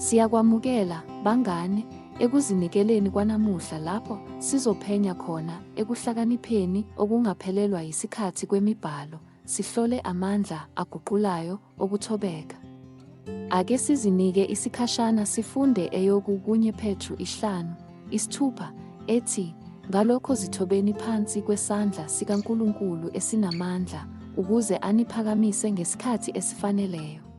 Siyakwamukela, bangane, ekuzinikeleni kwanamuhla lapho sizophenya khona ekuhlakanipheni okungaphelelwa yisikhathi kwemibhalo, sihlole amandla aguqulayo okuthobeka. Ake sizinike isikhashana sifunde eyokunye Petru 5:6 ethi, "Ngalokho zithobeni phansi kwesandla sikaNkulunkulu esinamandla, ukuze aniphakamise ngesikhathi esifaneleyo."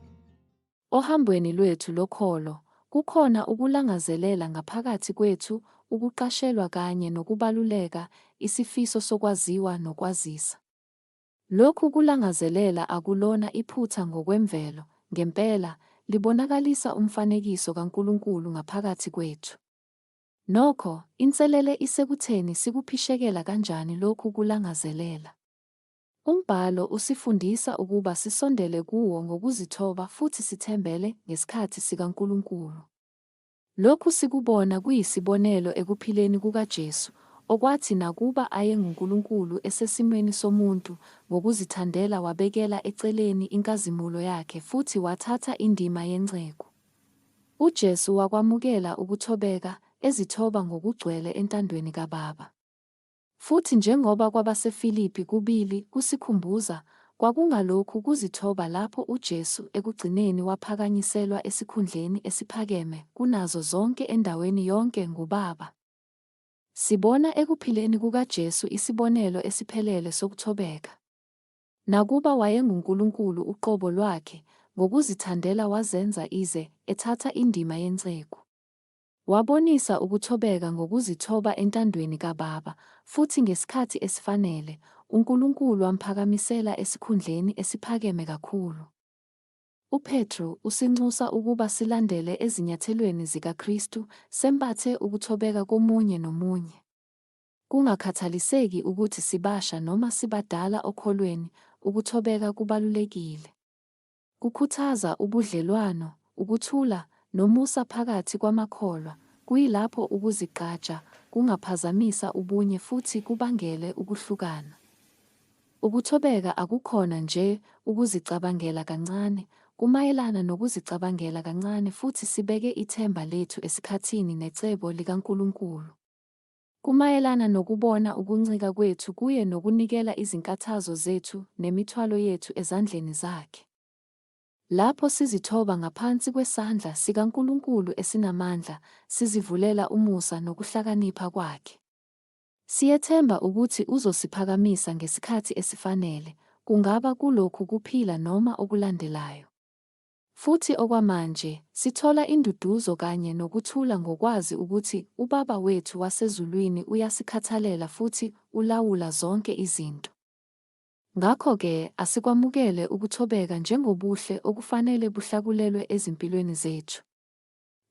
Ohambweni lwethu lokholo, kukhona ukulangazelela ngaphakathi kwethu, ukuqashelwa kanye nokubaluleka, isifiso sokwaziwa nokwazisa. Lokhu kulangazelela akulona iphutha ngokwemvelo, ngempela, libonakalisa umfanekiso kaNkulunkulu ngaphakathi kwethu. Nokho, inselele isekutheni sikuphishekela kanjani lokhu kulangazelela. Umbhalo usifundisa ukuba sisondele kuwo ngokuzithoba futhi sithembele ngesikhathi sikaNkulunkulu. Lokhu sikubona kuyisibonelo ekuphileni kukaJesu, okwathi nakuba ayenguNkulunkulu esesimweni somuntu, ngokuzithandela wabekela eceleni inkazimulo yakhe futhi wathatha indima yenceku. UJesu wakwamukela ukuthobeka, ezithoba ngokugcwele entandweni kaBaba. Futhi njengoba kwabaseFilipi 2 kusikhumbuza, kwakungalokhu kuzithoba lapho uJesu ekugcineni waphakanyiselwa esikhundleni esiphakeme kunazo zonke endaweni yonke nguBaba. Sibona ekuphileni kukaJesu isibonelo esiphelele sokuthobeka. Nakuba wayenguNkulunkulu uqobo lwakhe, ngokuzithandela wazenza ize ethatha indima yenceku. Wabonisa ukuthobeka ngokuzithoba entandweni kaBaba, futhi ngesikhathi esifanele, uNkulunkulu wamphakamisela esikhundleni esiphakeme kakhulu. UPetru usinxusa ukuba silandele ezinyathelweni zikaKristu, sembathe ukuthobeka komunye nomunye. Kungakhathaliseki ukuthi sibasha noma sibadala okholweni, ukuthobeka kubalulekile. Kukhuthaza ubudlelwano, ukuthula, nomusa phakathi kwamakholwa, kuyilapho ukuzigqaja kungaphazamisa ubunye futhi kubangele ukuhlukana. Ukuthobeka akukhona nje ukuzicabangela kancane, kumayelana nokuzicabangela kancane futhi sibeke ithemba lethu esikhathini necebo likaNkulunkulu. Kumayelana nokubona ukuncika kwethu kuye nokunikela izinkathazo zethu nemithwalo yethu ezandleni zakhe. Lapho sizithoba ngaphansi kwesandla sikaNkulunkulu esinamandla, sizivulela umusa nokuhlakanipha kwakhe. Siyethemba ukuthi uzosiphakamisa ngesikhathi esifanele, kungaba kulokhu kuphila noma okulandelayo. Futhi okwamanje, sithola induduzo kanye nokuthula ngokwazi ukuthi uBaba wethu wasezulwini uyasikhathalela futhi ulawula zonke izinto. Ngakho-ke, asikwamukele ukuthobeka njengobuhle okufanele buhlakulelwe ezimpilweni zethu.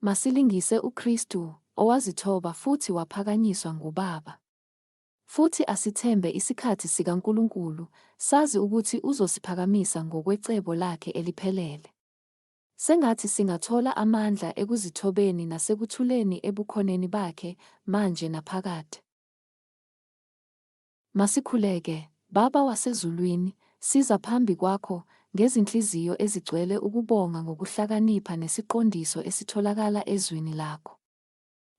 Masilingise uKristu, owazithoba futhi waphakanyiswa nguBaba. Futhi asithembe isikhathi sikaNkulunkulu, sazi ukuthi uzosiphakamisa ngokwecebo lakhe eliphelele. Sengathi singathola amandla ekuzithobeni nasekuthuleni ebukhoneni bakhe, manje naphakade. Masikhuleke, Baba wasezulwini, siza phambi kwakho ngezinhliziyo ezigcwele ukubonga ngokuhlakanipha nesiqondiso esitholakala ezwini lakho.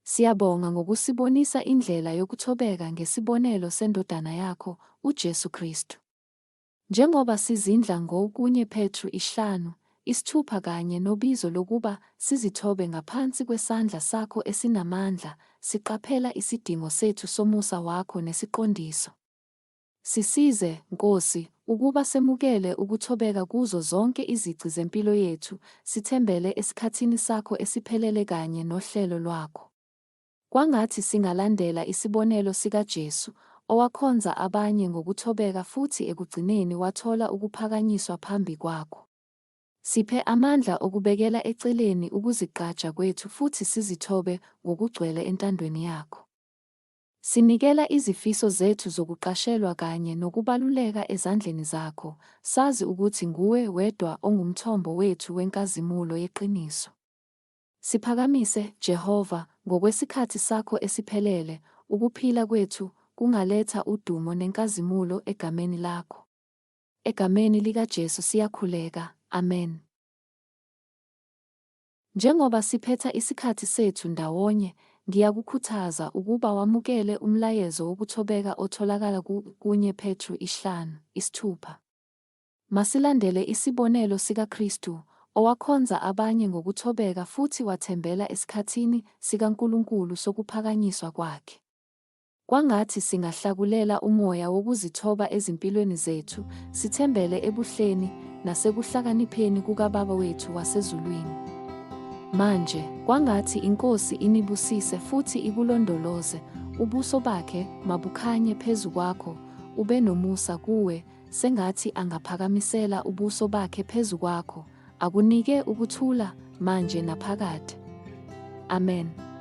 Siyabonga ngokusibonisa indlela yokuthobeka ngesibonelo sendodana yakho, uJesu Kristu. Njengoba sizindla ngokunye Petru 5:6 kanye nobizo lokuba sizithobe ngaphansi kwesandla sakho esinamandla, siqaphela isidingo sethu somusa wakho nesiqondiso. Sisize, Nkosi, ukuba semukele ukuthobeka kuzo zonke izici zempilo yethu, sithembele esikhathini sakho esiphelele kanye nohlelo lwakho. Kwangathi singalandela isibonelo sikaJesu, owakhonza abanye ngokuthobeka futhi ekugcineni wathola ukuphakanyiswa phambi kwakho. Siphe amandla okubekela eceleni ukuzigqaja kwethu futhi sizithobe ngokugcwele entandweni yakho. Sinikela izifiso zethu zokuqashelwa kanye nokubaluleka ezandleni zakho, sazi ukuthi nguwe wedwa ongumthombo wethu wenkazimulo yeqiniso. Siphakamise, Jehova, ngokwesikhathi sakho esiphelele, ukuphila kwethu kungaletha udumo nenkazimulo egameni lakho. Egameni likaJesu siyakhuleka. Amen. Njengoba siphetha isikhathi sethu ndawonye, ngiyakukhuthaza ukuba wamukele umlayezo wokuthobeka otholakala kunye Petru 5:6. Masilandele isibonelo sikaKristu, owakhonza abanye ngokuthobeka futhi wathembela esikhathini sikaNkulunkulu sokuphakanyiswa kwakhe. Kwangathi singahlakulela umoya wokuzithoba ezimpilweni zethu, sithembele ebuhleni nasekuhlakanipheni kukaBaba wethu wasezulwini. Manje, kwangathi iNkosi inibusise futhi ikulondoloze, ubuso bakhe mabukhanye phezu kwakho, ube nomusa kuwe, sengathi angaphakamisela ubuso bakhe phezu kwakho, akunike ukuthula manje naphakade. Amen.